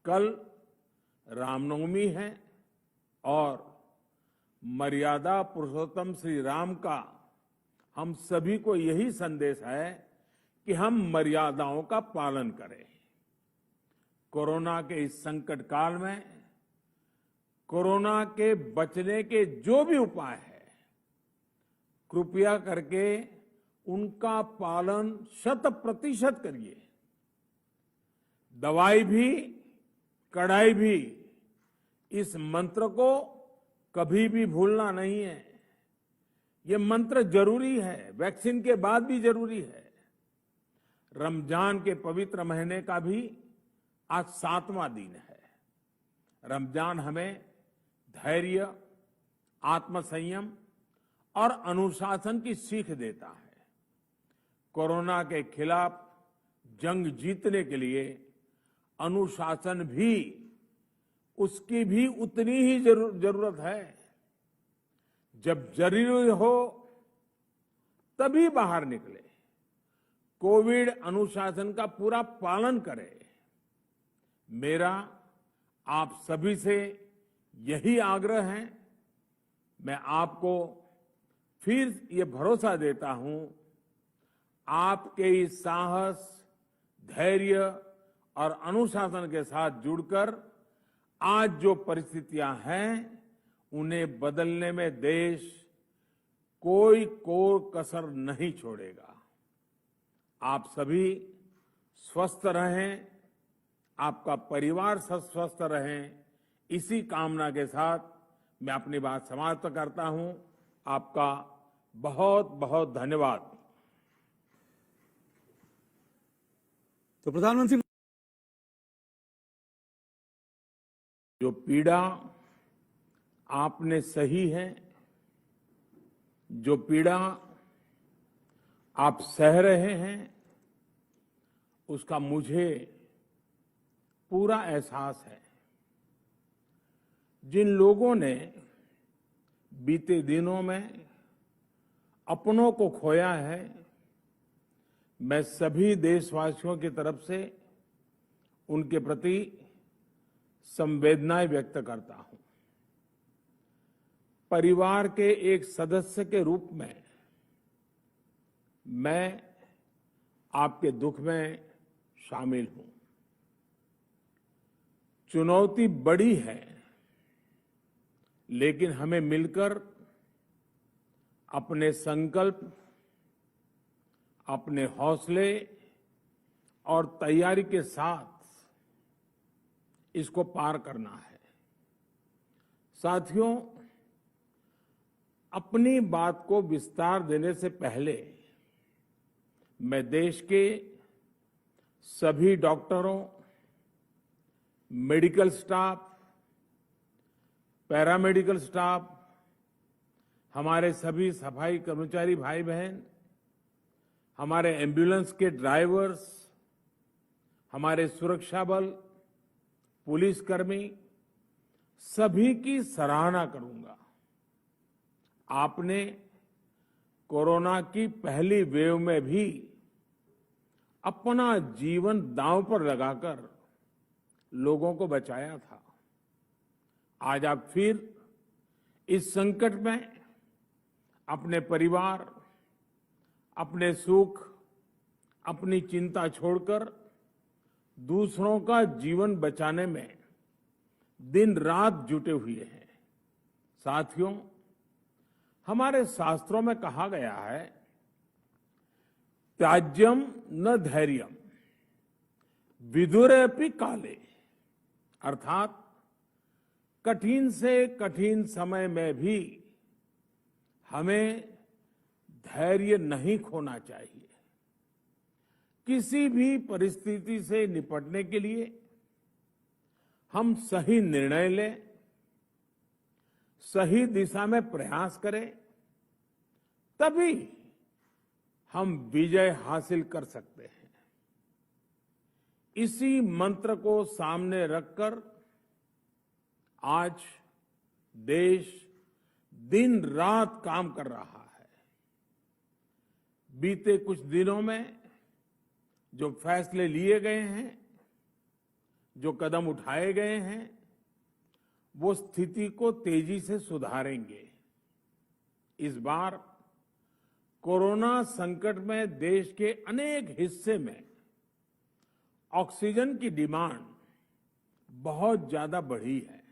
कल रामनवमी है और मर्यादा पुरुषोत्तम श्री राम का हम सभी को यही संदेश है कि हम मर्यादाओं का पालन करें। कोरोना के इस संकट काल में कोरोना के बचने के जो भी उपाय है, कृपया करके उनका पालन 100% करिए। दवाई भी कड़ाई भी, इस मंत्र को कभी भी भूलना नहीं है। ये मंत्र जरूरी है, वैक्सीन के बाद भी जरूरी है। रमजान के पवित्र महीने का भी आज 7वां दिन है। रमजान हमें धैर्य, आत्मसंयम और अनुशासन की सीख देता है। कोरोना के खिलाफ जंग जीतने के लिए अनुशासन भी, उसकी भी उतनी ही जरूरत है। जब जरूरी हो तभी बाहर निकले। कोविड अनुशासन का पूरा पालन करें। मेरा आप सभी से यही आग्रह है। मैं आपको फिर ये भरोसा देता हूं, आपके इस साहस, धैर्य और अनुशासन के साथ जुड़कर आज जो परिस्थितियां हैं, उन्हें बदलने में देश कोई कसर नहीं छोड़ेगा। आप सभी स्वस्थ रहें, आपका परिवार स्वस्थ रहे, इसी कामना के साथ मैं अपनी बात समाप्त करता हूं। आपका बहुत बहुत धन्यवाद। तो प्रधानमंत्री, जो पीड़ा आपने सही है, जो पीड़ा आप सह रहे हैं, उसका मुझे पूरा एहसास है। जिन लोगों ने बीते दिनों में अपनों को खोया है, मैं सभी देशवासियों की तरफ से उनके प्रति संवेदनाएं व्यक्त करता हूं। परिवार के एक सदस्य के रूप में मैं आपके दुख में शामिल हूं। चुनौती बड़ी है, लेकिन हमें मिलकर अपने संकल्प, अपने हौसले और तैयारी के साथ इसको पार करना है। साथियों, अपनी बात को विस्तार देने से पहले मैं देश के सभी डॉक्टरों, मेडिकल स्टाफ, पैरामेडिकल स्टाफ, हमारे सभी सफाई कर्मचारी भाई बहन, हमारे एम्बुलेंस के ड्राइवर्स, हमारे सुरक्षा बल, पुलिसकर्मी, सभी की सराहना करूंगा। आपने कोरोना की पहली वेव में भी अपना जीवन दांव पर लगाकर लोगों को बचाया था। आज आप फिर इस संकट में अपने परिवार, अपने सुख, अपनी चिंता छोड़कर दूसरों का जीवन बचाने में दिन रात जुटे हुए हैं। साथियों, हमारे शास्त्रों में कहा गया है, त्याज्यम न धैर्यम विदुरेऽपि काले, अर्थात कठिन से कठिन समय में भी हमें धैर्य नहीं खोना चाहिए। किसी भी परिस्थिति से निपटने के लिए हम सही निर्णय लें, सही दिशा में प्रयास करें, तभी हम विजय हासिल कर सकते हैं। इसी मंत्र को सामने रखकर आज देश दिन रात काम कर रहा है। बीते कुछ दिनों में जो फैसले लिए गए हैं, जो कदम उठाए गए हैं वो स्थिति को तेजी से सुधारेंगे। इस बार कोरोना संकट में देश के अनेक हिस्से में ऑक्सीजन की डिमांड बहुत ज्यादा बढ़ी है।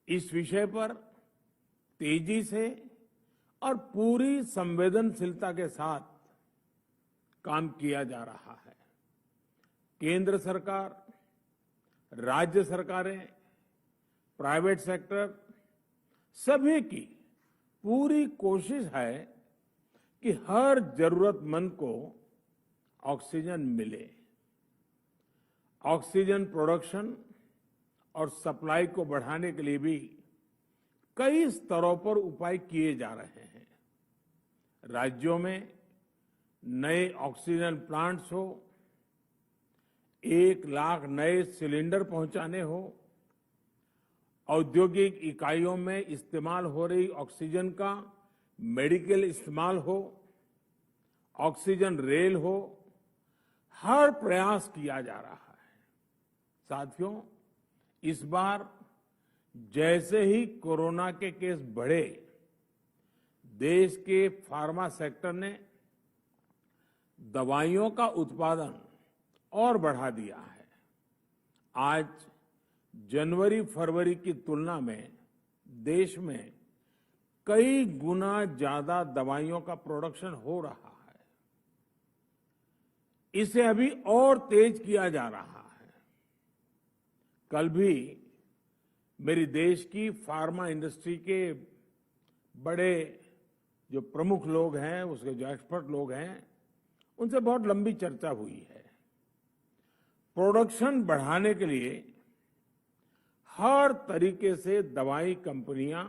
इस विषय पर तेजी से और पूरी संवेदनशीलता के साथ काम किया जा रहा है। केंद्र सरकार, राज्य सरकारें, प्राइवेट सेक्टर सभी की पूरी कोशिश है कि हर जरूरतमंद को ऑक्सीजन मिले। ऑक्सीजन प्रोडक्शन और सप्लाई को बढ़ाने के लिए भी कई स्तरों पर उपाय किए जा रहे हैं। राज्यों में नए ऑक्सीजन प्लांट्स हो, 1 लाख नए सिलेंडर पहुंचाने हो, औद्योगिक इकाइयों में इस्तेमाल हो रही ऑक्सीजन का मेडिकल इस्तेमाल हो, ऑक्सीजन रेल हो, हर प्रयास किया जा रहा है। साथियों, इस बार जैसे ही कोरोना के केस बढ़े, देश के फार्मा सेक्टर ने दवाइयों का उत्पादन और बढ़ा दिया है। आज जनवरी-फरवरी की तुलना में देश में कई गुना ज्यादा दवाइयों का प्रोडक्शन हो रहा है। इसे अभी और तेज किया जा रहा है। कल भी मेरी देश की फार्मा इंडस्ट्री के बड़े जो प्रमुख लोग हैं, उसके जो एक्सपर्ट लोग हैं, उनसे बहुत लंबी चर्चा हुई है। प्रोडक्शन बढ़ाने के लिए हर तरीके से दवाई कंपनियां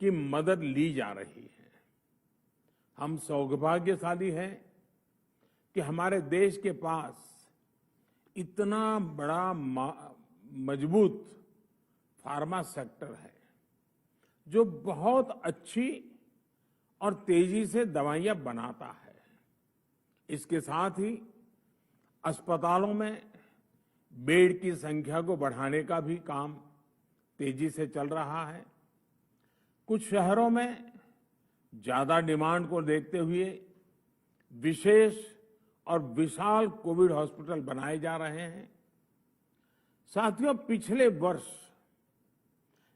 की मदद ली जा रही है। हम सौभाग्यशाली हैं कि हमारे देश के पास इतना बड़ा मजबूत फार्मा सेक्टर है जो बहुत अच्छी और तेजी से दवाइयां बनाता है। इसके साथ ही अस्पतालों में बेड की संख्या को बढ़ाने का भी काम तेजी से चल रहा है। कुछ शहरों में ज्यादा डिमांड को देखते हुए विशेष और विशाल कोविड हॉस्पिटल बनाए जा रहे हैं। साथियों, पिछले वर्ष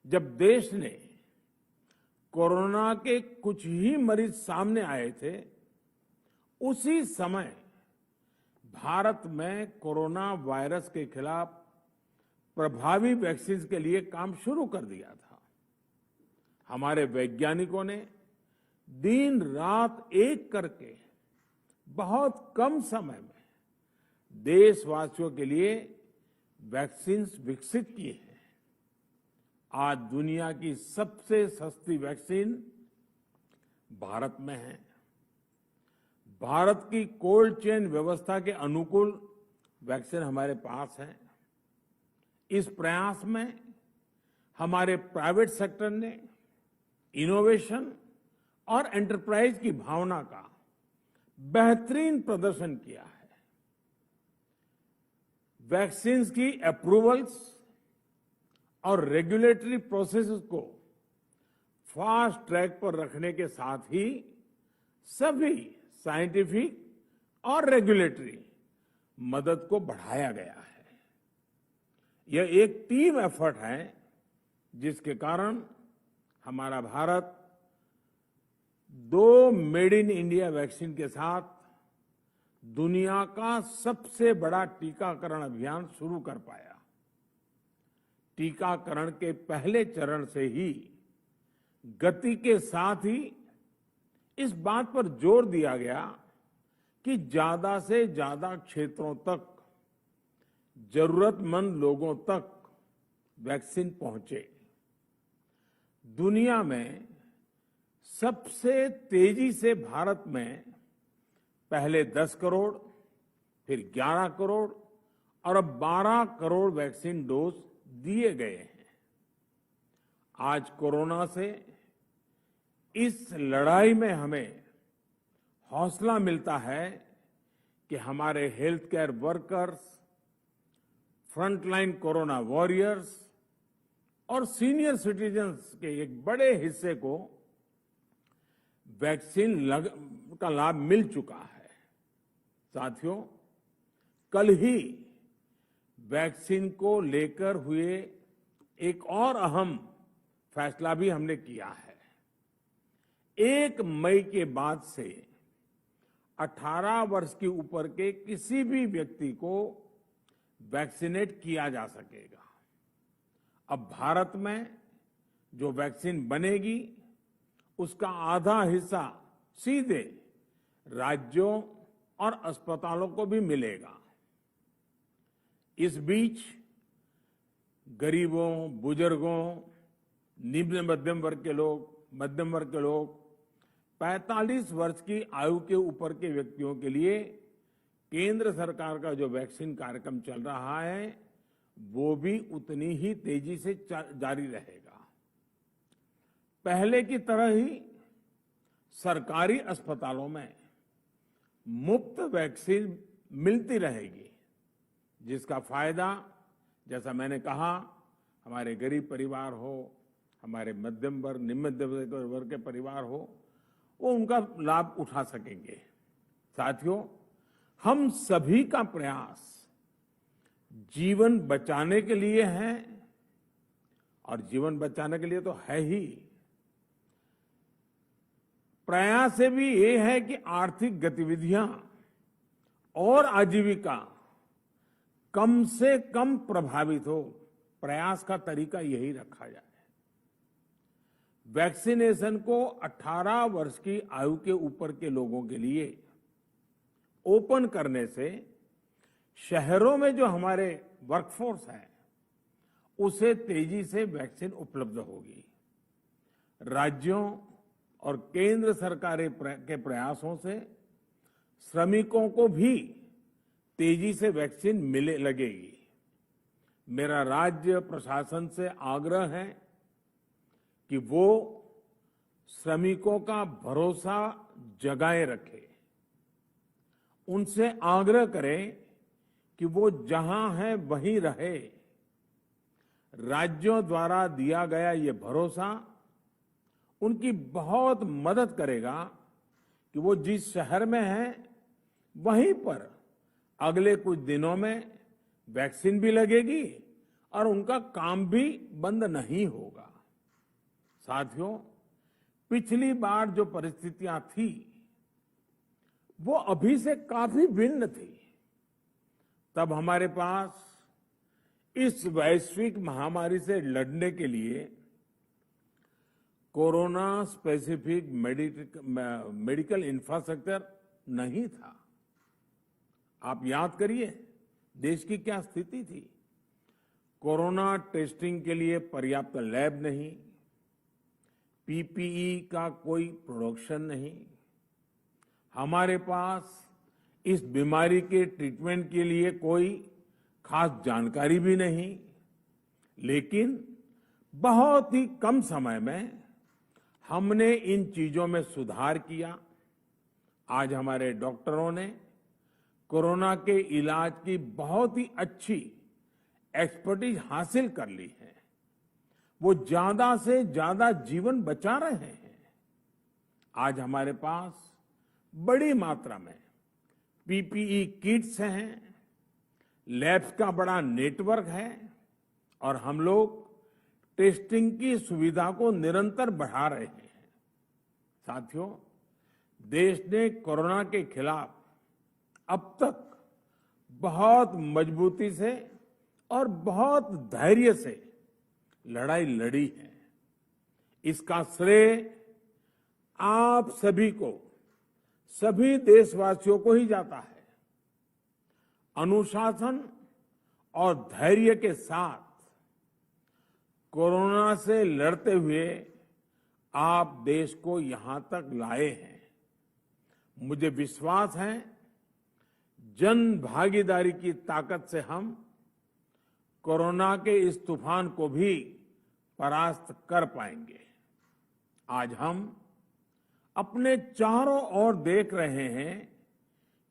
जब देश ने कोरोना के कुछ ही मरीज सामने आए थे, उसी समय भारत में कोरोना वायरस के खिलाफ प्रभावी वैक्सीन के लिए काम शुरू कर दिया था। हमारे वैज्ञानिकों ने दिन रात एक करके बहुत कम समय में देशवासियों के लिए वैक्सीन विकसित की है। आज दुनिया की सबसे सस्ती वैक्सीन भारत में है। भारत की कोल्ड चेन व्यवस्था के अनुकूल वैक्सीन हमारे पास है। इस प्रयास में हमारे प्राइवेट सेक्टर ने इनोवेशन और एंटरप्राइज की भावना का बेहतरीन प्रदर्शन किया है। वैक्सीन की अप्रूवल्स और रेगुलेटरी प्रोसेसेस को फास्ट ट्रैक पर रखने के साथ ही सभी साइंटिफिक और रेगुलेटरी मदद को बढ़ाया गया है। यह एक टीम एफर्ट है जिसके कारण हमारा Bharat 2 made in India vaccine के साथ दुनिया का सबसे बड़ा टीकाकरण अभियान शुरू कर पाया। टीकाकरण के पहले चरण से ही गति के साथ ही इस बात पर जोर दिया गया कि ज्यादा से ज्यादा क्षेत्रों तक, जरूरतमंद लोगों तक वैक्सीन पहुंचे। दुनिया में सबसे तेजी से भारत में पहले 10 करोड़, फिर 11 करोड़ और अब 12 करोड़ वैक्सीन डोज दिए गए हैं। आज कोरोना से इस लड़ाई में हमें हौसला मिलता है कि हमारे health care workers, frontline corona warriors और सीनियर सिटीजन्स के एक बड़े हिस्से को वैक्सीन का लाभ मिल चुका है। साथियों, कल ही वैक्सीन को लेकर हुए एक और अहम फैसला भी हमने किया है। 1 मई के बाद से 18 वर्ष के ऊपर के किसी भी व्यक्ति को वैक्सीनेट किया जा सकेगा। अब भारत में जो वैक्सीन बनेगी उसका आधा हिस्सा सीधे राज्यों और अस्पतालों को भी मिलेगा। इस बीच गरीबों, बुजुर्गों, निम्न मध्यम वर्ग के लोग 45 वर्ष की आयु के ऊपर के व्यक्तियों के लिए केंद्र सरकार का जो वैक्सीन कार्यक्रम चल रहा है वो भी उतनी ही तेजी से जारी रहेगा। पहले की तरह ही सरकारी अस्पतालों में मुफ्त वैक्सीन मिलती रहेगी, जिसका फायदा, जैसा मैंने कहा, हमारे गरीब परिवार हो, हमारे मध्यम वर्ग, निम्न मध्यम वर्ग के परिवार हो, वो उनका लाभ उठा सकेंगे। साथियों, हम सभी का प्रयास जीवन बचाने के लिए है, और जीवन बचाने के लिए तो है ही, प्रयास से भी ये है कि आर्थिक गतिविधियां और आजीविका कम से कम प्रभावित हो। प्रयास का तरीका यही रखा जाए। वैक्सीनेशन को 18 वर्ष की आयु के ऊपर के लोगों के लिए ओपन करने से शहरों में जो हमारे वर्कफोर्स है उसे तेजी से वैक्सीन उपलब्ध होगी। राज्यों और केंद्र सरकार के प्रयासों से श्रमिकों को भी तेजी से वैक्सीन मिलने लगेगी। मेरा राज्य प्रशासन से आग्रह है कि वो श्रमिकों का भरोसा जगाए रखे। उनसे आग्रह करें कि वो जहां है वहीं रहे। राज्यों द्वारा दिया गया ये भरोसा उनकी बहुत मदद करेगा कि वो जिस शहर में है वहीं पर अगले कुछ दिनों में वैक्सीन भी लगेगी और उनका काम भी बंद नहीं होगा। साथियों, पिछली बार जो परिस्थितियां थी वो अभी से काफी भिन्न थी। तब हमारे पास इस वैश्विक महामारी से लड़ने के लिए कोरोना स्पेसिफिक मेडिकल इंफ्रास्ट्रक्चर नहीं था। आप याद करिए देश की क्या स्थिति थी। कोरोना टेस्टिंग के लिए पर्याप्त लैब नहीं, पीपीई का कोई प्रोडक्शन नहीं, हमारे पास इस बीमारी के ट्रीटमेंट के लिए कोई खास जानकारी भी नहीं। लेकिन बहुत ही कम समय में हमने इन चीजों में सुधार किया। आज हमारे डॉक्टरों ने कोरोना के इलाज की बहुत ही अच्छी एक्सपर्टीज हासिल कर ली है। वो ज्यादा से ज्यादा जीवन बचा रहे हैं। आज हमारे पास बड़ी मात्रा में पीपीई किट्स हैं, लैब्स का बड़ा नेटवर्क है और हम लोग टेस्टिंग की सुविधा को निरंतर बढ़ा रहे हैं। साथियों, देश ने कोरोना के खिलाफ अब तक बहुत मजबूती से और बहुत धैर्य से लड़ाई लड़ी है। इसका श्रेय आप सभी को, सभी देशवासियों को ही जाता है। अनुशासन और धैर्य के साथ कोरोना से लड़ते हुए आप देश को यहां तक लाए हैं। मुझे विश्वास है जन भागीदारी की ताकत से हम कोरोना के इस तूफान को भी परास्त कर पाएंगे। आज हम अपने चारों ओर देख रहे हैं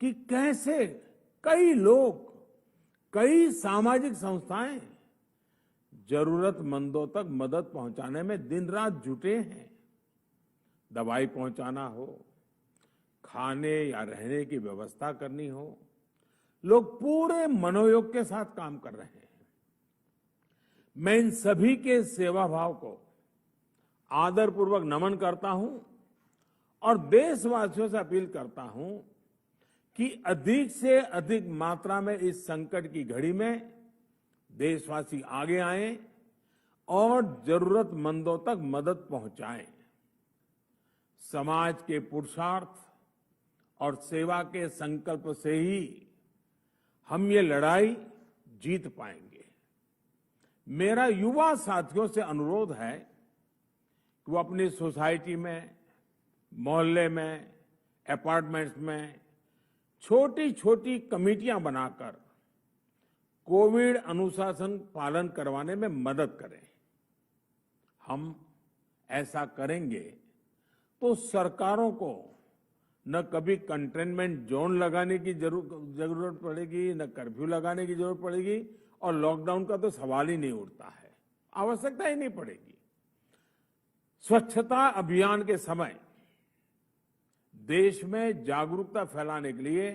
कि कैसे कई लोग कई सामाजिक संस्थाएं जरूरतमंदों तक मदद पहुंचाने में दिन रात जुटे हैं। दवाई पहुंचाना हो, खाने या रहने की व्यवस्था करनी हो, लोग पूरे मनोयोग के साथ काम कर रहे हैं। मैं इन सभी के सेवा भाव को आदरपूर्वक नमन करता हूं और देशवासियों से अपील करता हूं कि अधिक से अधिक मात्रा में इस संकट की घड़ी में देशवासी आगे आएं और जरूरतमंदों तक मदद पहुंचाएं। समाज के पुरुषार्थ और सेवा के संकल्प से ही हम ये लड़ाई जीत पाएंगे। मेरा युवा साथियों से अनुरोध है कि वो अपनी सोसाइटी में, मोहल्ले में, अपार्टमेंट्स में छोटी छोटी कमेटियां बनाकर कोविड अनुशासन पालन करवाने में मदद करें। हम ऐसा करेंगे तो सरकारों को न कभी कंटेनमेंट जोन लगाने की जरूरत पड़ेगी, न कर्फ्यू लगाने की जरूरत पड़ेगी और लॉकडाउन का तो सवाल ही नहीं उठता है, आवश्यकता ही नहीं पड़ेगी। स्वच्छता अभियान के समय देश में जागरूकता फैलाने के लिए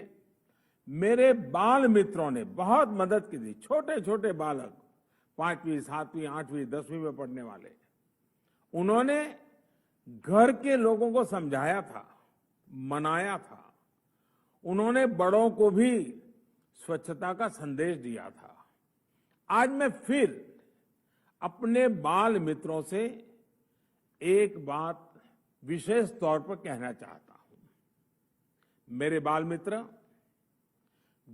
मेरे बाल मित्रों ने बहुत मदद की थी। छोटे छोटे बालक, 5वीं, 7वीं, 8वीं, 10वीं में पढ़ने वाले, उन्होंने घर के लोगों को समझाया था, मनाया था। उन्होंने बड़ों को भी स्वच्छता का संदेश दिया था। आज मैं फिर अपने बाल मित्रों से एक बात विशेष तौर पर कहना चाहता हूं। मेरे बाल मित्र,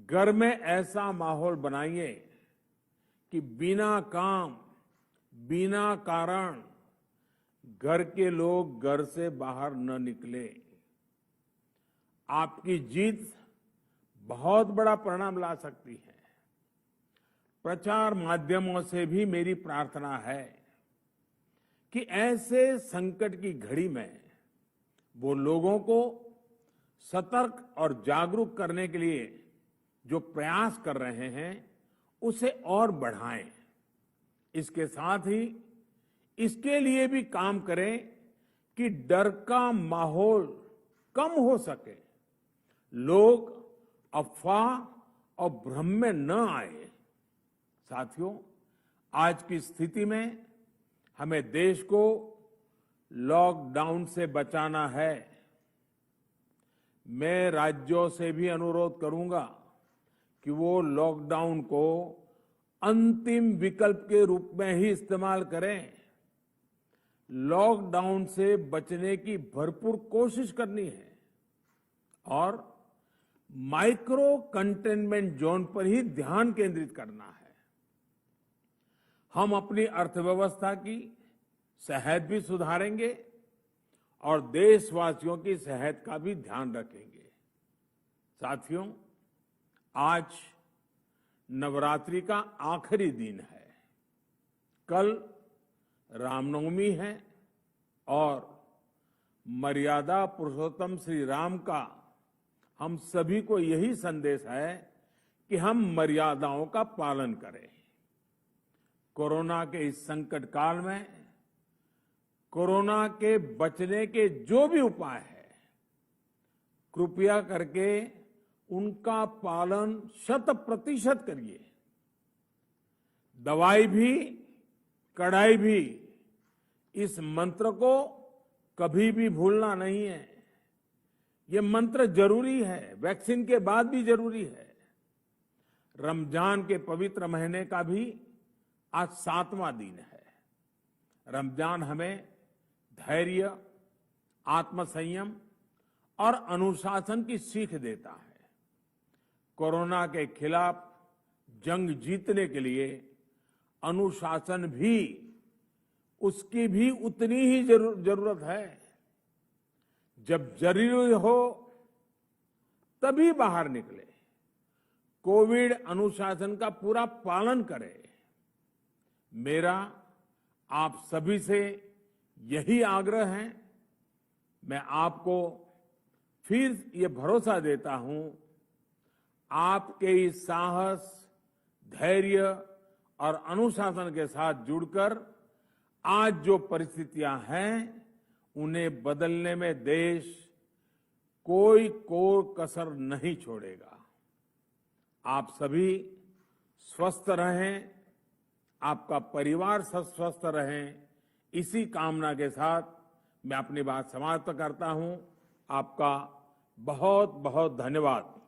घर में ऐसा माहौल बनाइए कि बिना काम, बिना कारण घर के लोग घर से बाहर न निकले। आपकी जीत बहुत बड़ा परिणाम ला सकती है। प्रचार माध्यमों से भी मेरी प्रार्थना है कि ऐसे संकट की घड़ी में वो लोगों को सतर्क और जागरूक करने के लिए जो प्रयास कर रहे हैं उसे और बढ़ाएं। इसके साथ ही इसके लिए भी काम करें कि डर का माहौल कम हो सके, लोग अफवाह और भ्रम में न आए। साथियों, आज की स्थिति में हमें देश को लॉकडाउन से बचाना है। मैं राज्यों से भी अनुरोध करूंगा कि वो लॉकडाउन को अंतिम विकल्प के रूप में ही इस्तेमाल करें। लॉकडाउन से बचने की भरपूर कोशिश करनी है और माइक्रो कंटेनमेंट जोन पर ही ध्यान केंद्रित करना है। हम अपनी अर्थव्यवस्था की सेहत भी सुधारेंगे और देशवासियों की सेहत का भी ध्यान रखेंगे। साथियों, आज नवरात्रि का आखिरी दिन है। कल रामनवमी है और मर्यादा पुरुषोत्तम श्री राम का हम सभी को यही संदेश है कि हम मर्यादाओं का पालन करें। कोरोना के इस संकट काल में कोरोना के बचने के जो भी उपाय है, कृपया करके उनका पालन 100% करिए। दवाई भी, कड़ाई भी, इस मंत्र को कभी भी भूलना नहीं है। ये मंत्र जरूरी है, वैक्सीन के बाद भी जरूरी है। रमजान के पवित्र महीने का भी आज 7वां दिन है। रमजान हमें धैर्य, आत्मसंयम और अनुशासन की सीख देता है। कोरोना के खिलाफ जंग जीतने के लिए अनुशासन भी, उसकी भी उतनी ही जरूरत है। जब जरूरी हो तभी बाहर निकले। कोविड अनुशासन का पूरा पालन करें। मेरा आप सभी से यही आग्रह है। मैं आपको फिर ये भरोसा देता हूं, आपके इस साहस, धैर्य और अनुशासन के साथ जुड़कर आज जो परिस्थितियां हैं उन्हें बदलने में देश कोई कसर नहीं छोड़ेगा। आप सभी स्वस्थ रहें, आपका परिवार सब स्वस्थ रहे, इसी कामना के साथ मैं अपनी बात समाप्त करता हूं। आपका बहुत बहुत धन्यवाद।